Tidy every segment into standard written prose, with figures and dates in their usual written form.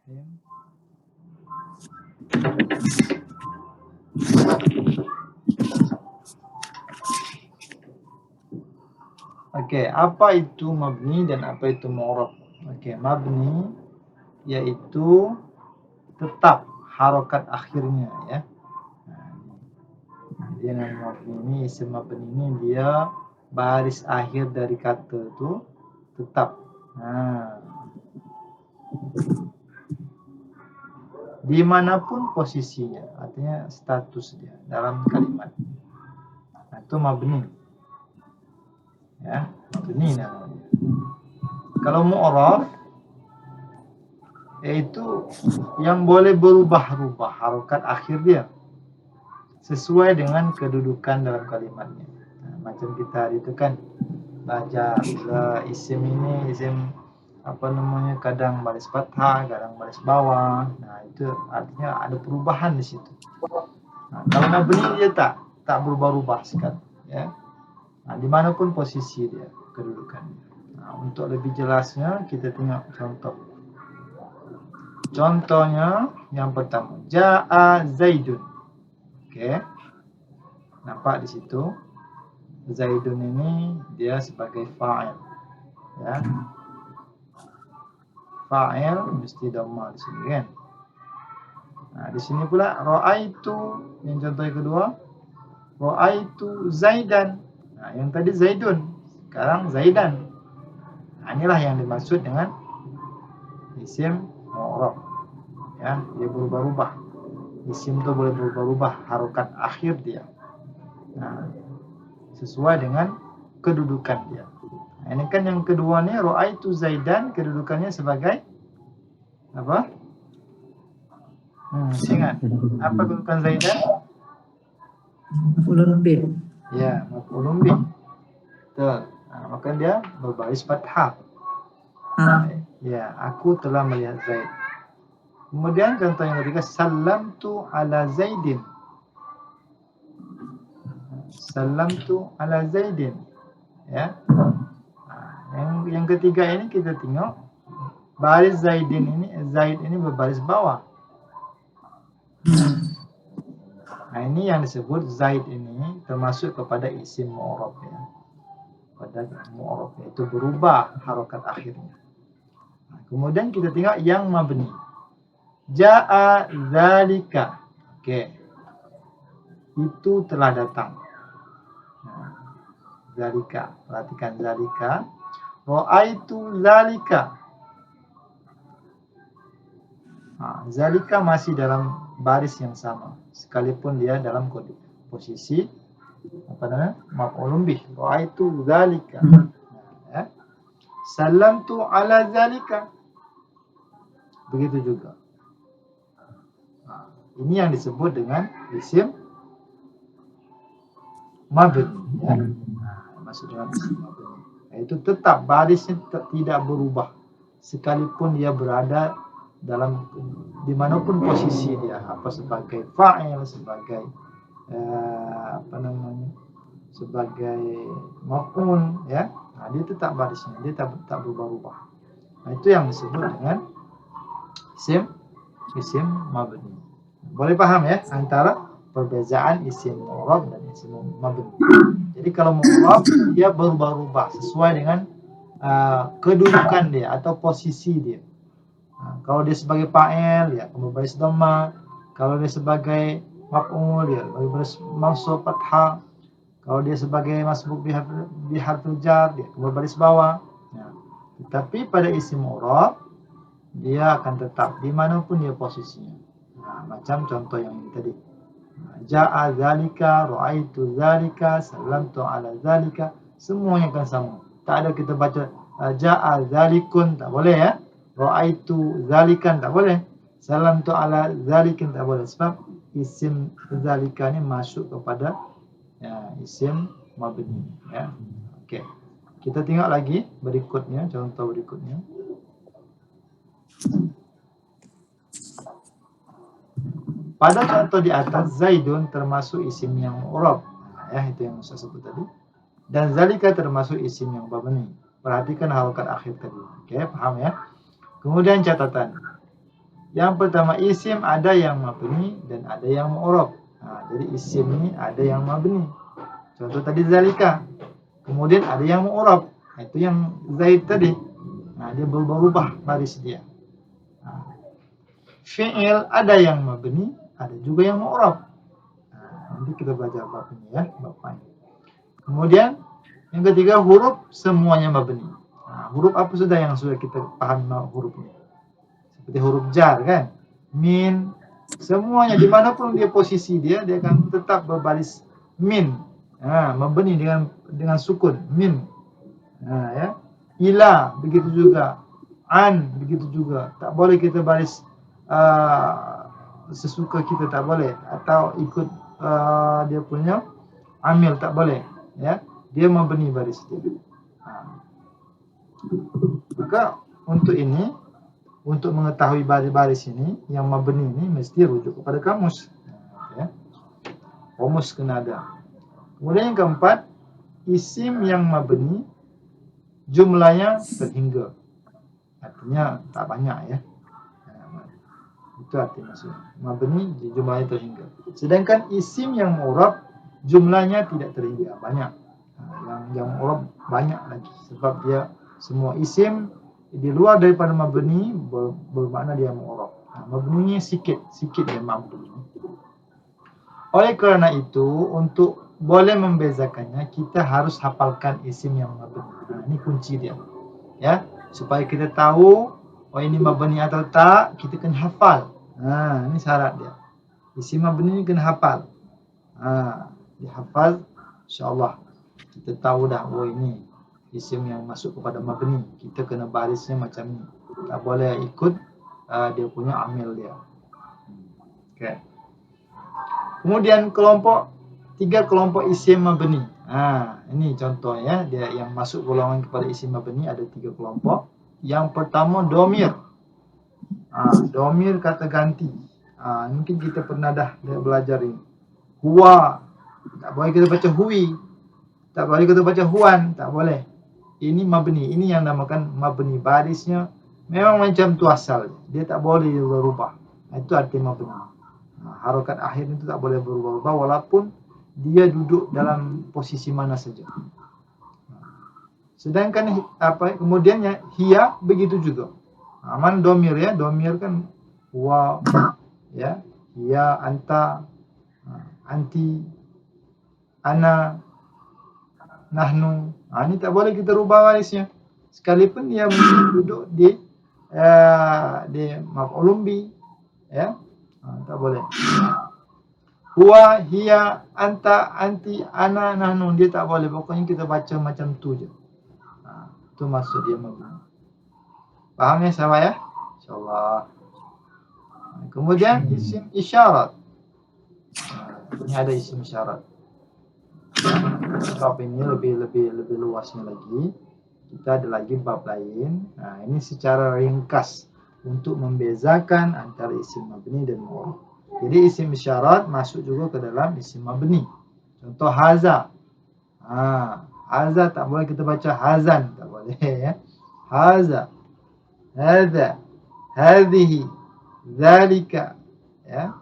Oke, apa itu mabni dan apa itu mu'rab? Oke, mabni yaitu tetap harokat akhirnya ya. Dia nama mabni ini, isim mabni ini dia baris akhir dari kata itu tetap. Dimanapun posisinya, artinya status dia dalam kalimat. Itu mabni. Ya, mabni namanya. Kalau mu'rab yaitu yang boleh berubah-ubah harokat akhir dia sesuai dengan kedudukan dalam kalimatnya. Macam kita itu kan baca isim ini, isim apa namanya, kadang baris fathah, kadang baris bawah. Nah, itu artinya ada perubahan di situ. Kalau mabni dia tak berubah-ubah sekali, ya. Dimanapun posisi dia, kedudukannya. Untuk lebih jelasnya kita tengok contoh. Contohnya yang pertama, Ja'a Zaidun. Okey. Nampak di situ Zaidun ini dia sebagai fa'il. Ya. Fa'il mesti dhamma di sini kan. Di sini pula ra'aitu yang contoh yang kedua. Ra'aitu Zaidan. Yang tadi Zaidun, sekarang Zaidan. Inilah yang dimaksud dengan isim mu'rab. Ya, dia berubah-ubah. Isim itu boleh berubah-ubah harokat akhir dia. Sesuai dengan kedudukan dia. Ini kan yang kedua ni, ra'aitu Zaidan, kedudukannya sebagai apa? Ingat. Apa kedudukan Zaidan? Maf'ulun bih. Ya, maf'ulun bih. Betul. Maka dia berbaris fathah. Ya, aku telah melihat Zaid. Kemudian contoh yang ketiga, salamtu ala Zaidin. Salamtu ala Zaidin. Ya. Yang ketiga ini kita tengok baris Zaidin ini, Zaid ini berbaris bawah. Ini yang disebut Zaid ini termasuk kepada isim mu'rab ya. Pada mu'rab itu berubah harokat akhirnya. Kemudian kita tengok yang mabni. Ja'a zalika. Okey. Itu telah datang. Zalika. Perhatikan zalika. Ra'aitu zalika. Zalika masih dalam baris yang sama. Sekalipun dia dalam posisi apa namanya? Maf'ulun bih. Ra'aitu zalika. Ya. Salamtu ala zalika. Begitu juga. Ini yang disebut dengan isim mabni. Ya. Maksud dengan isim mabni. Itu tetap barisnya tidak berubah. Sekalipun dia berada dalam dimanapun posisi dia, apa sebagai fa'il, sebagai apa namanya, sebagai maf'ul, ya. Dia tetap barisnya, dia tak berubah-ubah. Itu yang disebut dengan isim mabni. Boleh paham ya antara perbezaan isim mu'rab dan isim mabni. Jadi kalau mu'rab dia berubah-ubah sesuai dengan kedudukan dia atau posisi dia. Kalau dia sebagai fa'il, dia akan berbaris dhamma. Kalau dia sebagai maf'ul, dia berbaris mansub fathah. Kalau dia sebagai masbuk biharfil jar, dia akan berbaris bawah. Tetapi pada isim mu'rab dia akan tetap dimanapun dia posisinya. Macam contoh yang ini tadi. Ja'a zalika, ra'aitu zalika, salamtu ala zalika. Semuanya akan sama. Tak ada kita baca ja'a zalikun, tak boleh ya. Ra'aitu zalikan, tak boleh. Salamtu ala zalikin, tak boleh. Sebab isim zalika ni masuk kepada isim mabni. Ya. Okey. Kita tengok lagi berikutnya, contoh berikutnya. Pada contoh di atas, Zaidun termasuk isim yang mu'rab. Ya, itu yang saya sebut tadi. Dan zalika termasuk isim yang mabni. Perhatikan harokat akhir tadi. Okey, paham ya? Kemudian catatan. Yang pertama, isim ada yang mabni dan ada yang mu'rab. Jadi isim ni ada yang mabni. Contoh tadi zalika. Kemudian ada yang mu'rab. Itu yang Zaid tadi. Dia berubah baris dia. Fi'il ada yang mabni, ada juga yang mu'rab. Nanti kita belajar bab ini ya, bab lain. Kemudian yang ketiga, huruf semuanya mabni. Huruf apa sudah yang sudah kita pahami huruf ini? Seperti huruf jar kan, min, semuanya dimanapun dia posisi dia akan tetap berbaris min. Mabni dengan sukun min. Ya. Ila begitu juga, an begitu juga. Tak boleh kita baris sesuka kita, tak boleh, atau ikut dia punya amil, tak boleh ya. Dia mabni baris dia. Maka untuk mengetahui baris-baris ini yang mabni ini mesti rujuk kepada kamus ya. Kamus kena ada. Kemudian yang keempat, isim yang mabni jumlahnya terhingga, artinya tak banyak ya. Itu arti maksudnya mabni jumlahnya terhingga. Sedangkan isim yang mu'rab jumlahnya tidak terhingga, banyak. Yang mu'rab banyak lagi, sebab dia semua isim di luar daripada mabni bermakna dia mu'rab. Mabninya sikit dia mabni. Oleh kerana itu, untuk boleh membezakannya, kita harus hafalkan isim yang mabni. Ini kunci dia ya, supaya kita tahu ini mabni atau tak, kita kena hafal. Ini syarat dia. Isim mabni ni kena hafal. Dihafal, insya-Allah kita tahu dah, ini isim yang masuk kepada mabni. Kita kena barisnya macam ni. Tak boleh ikut dia punya amil dia. Okay. Kemudian tiga kelompok isim mabni. Ini contohnya, dia yang masuk golongan kepada isim mabni ada 3 kelompok. Yang pertama, domir. Domir kata ganti. Mungkin kita pernah dah belajar ini. Huwa, tak boleh kita baca hui. Tak boleh kita baca huan, tak boleh. Ini mabni, ini yang namakan mabni. Barisnya memang macam tu asal. Dia tak boleh berubah. Itu arti mabni. Harokat akhir itu tak boleh berubah-ubah walaupun dia duduk dalam posisi mana saja. Sedangkan kemudiannya hiya begitu juga. Mana domir ya? Domir kan huwa ya, hiya, anta, anti, ana, nahnu. Ini tak boleh kita rubah barisnya. Sekalipun dia duduk di maf'ulun bi ya. Tak boleh. Huwa, hiya, anta, anti, ana, nahnu, dia tak boleh. Pokoknya kita baca macam tu je. Itu maksud dia mabni. Faham ya sahabat ya? InsyaAllah. Kemudian isim isyarat. Ini ada isim isyarat. Bab ini lebih luasnya lagi. Kita ada lagi bab lain. Ini secara ringkas untuk membezakan antara isim mabni dan mu'rab. Jadi isim isyarat masuk juga ke dalam isim mabni. Contoh haza. Haza tak boleh kita baca hazan, tak boleh ya. Haza, hadza, hadhihi, zalika ya.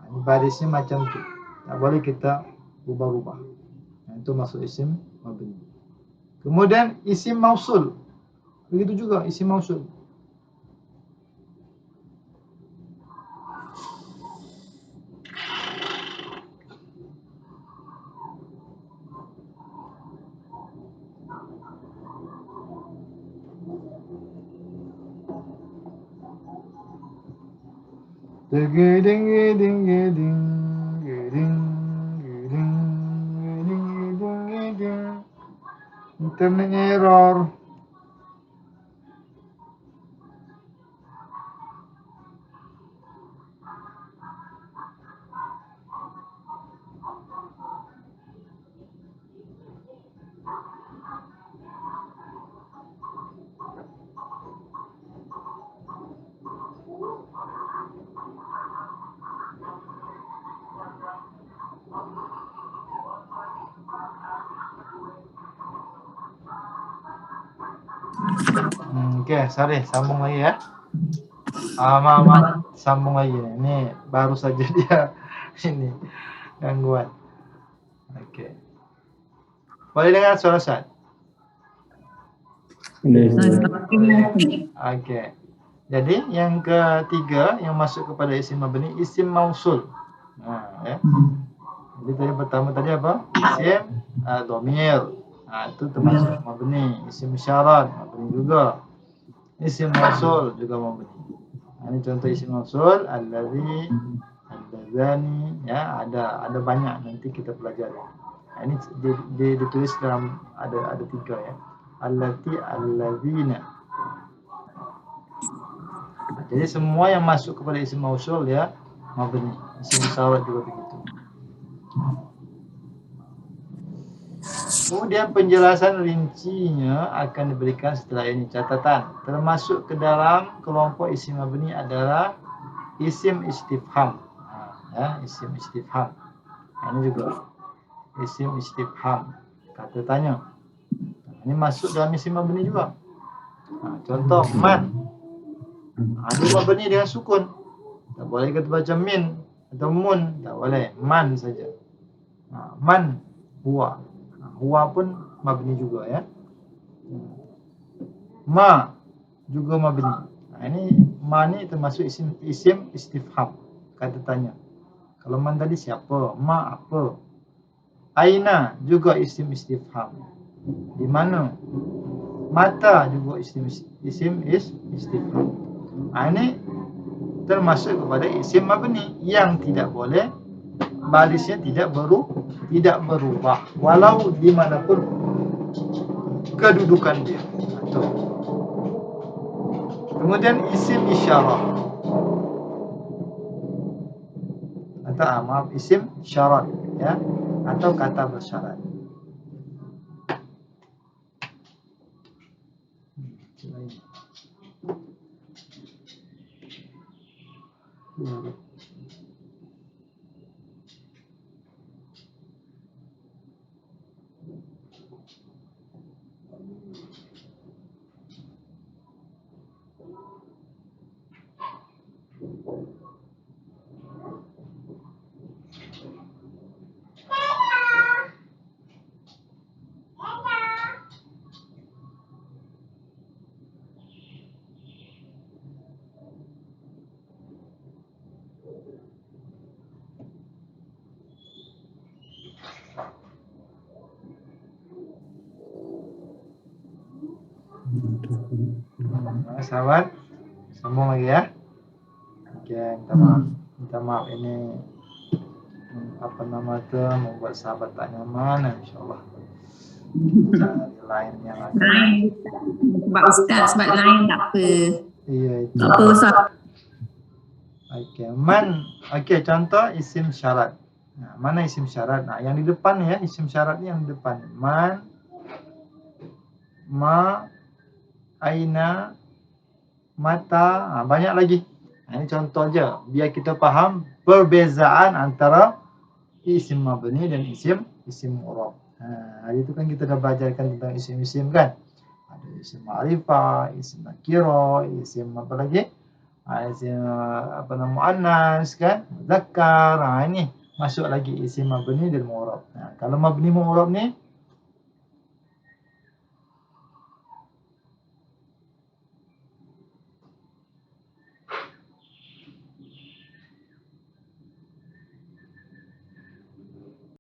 Ini barisnya macam tu. Tak boleh kita ubah-ubah. Itu masuk isim mabni. Kemudian isim mausul. Begitu juga isim mausul. Internetnya error. Okey, sorry, sambung lagi ya. Maaf, sambung lagi nih. Ini baru saja dia ini gangguan. Oke. Boleh dengar suara Ustaz? Oke. Jadi yang ketiga yang masuk kepada isim mabni, isim mausul. Nah, ya. Jadi tadi pertama tadi apa? Isim dhamir. Nah, itu termasuk mabni. Isim syarat mabni juga. Isim mausul juga mabni. Nah, ini contoh isim mausul, allazi, allazani, ya, ada banyak, nanti kita pelajari. Nah, ini ditulis dalam ada 3 ya. Allati, allazina. Nah, jadi semua yang masuk kepada isim mausul ya mabni. Isim syarat juga begitu. Kemudian penjelasan rincinya akan diberikan setelah ini. Catatan, termasuk ke dalam kelompok isim mabni adalah isim istifham. Ya, isim istifham. Ini juga isim istifham, kata tanya. Ini masuk dalam isim mabni juga. Contoh man. Ini mabni dengan sukun. Tak boleh kita baca min atau mun, tak boleh. Man saja. Man huwa. Huwa pun mabni juga ya. Ma juga mabni. Ini ma ni termasuk isim istifham, kata tanya. Kalau man tadi siapa? Ma apa? Aina juga isim istifham. Di mana? Mata juga isim istifham. Ini termasuk kepada isim mabni yang tidak boleh barisnya tidak berubah walau dimanapun kedudukan dia. Kemudian isim isyarat atau isim syarat ya, atau kata bersyarat. Sahabat, sambung lagi ya. Oke, minta maaf ini apa nama tu membuat sahabat tak nyaman, insyaallah cari lain yang ada. Sebab Ustaz, sebab lain tak apa. Iya itu. Tak apa Ustaz. Oke, man. Oke, contoh isim syarat. Nah, mana isim syarat? Nah, yang di depan ya, isim syarat ni yang di depan. Man, ma, aina, mata, banyak lagi. Nah, ini contoh aja biar kita faham perbezaan antara isim mabni dan isim mu'rab. Nah, itu kan kita dah belajarkan tentang isim-isim kan. Ada isim ma'rifah, isim nakirah, isim apa lagi? Isim apa nama muannas kan, muzakkar. Ini masuk lagi isim mabni dan mu'rab. Nah, kalau mabni mu'rab ni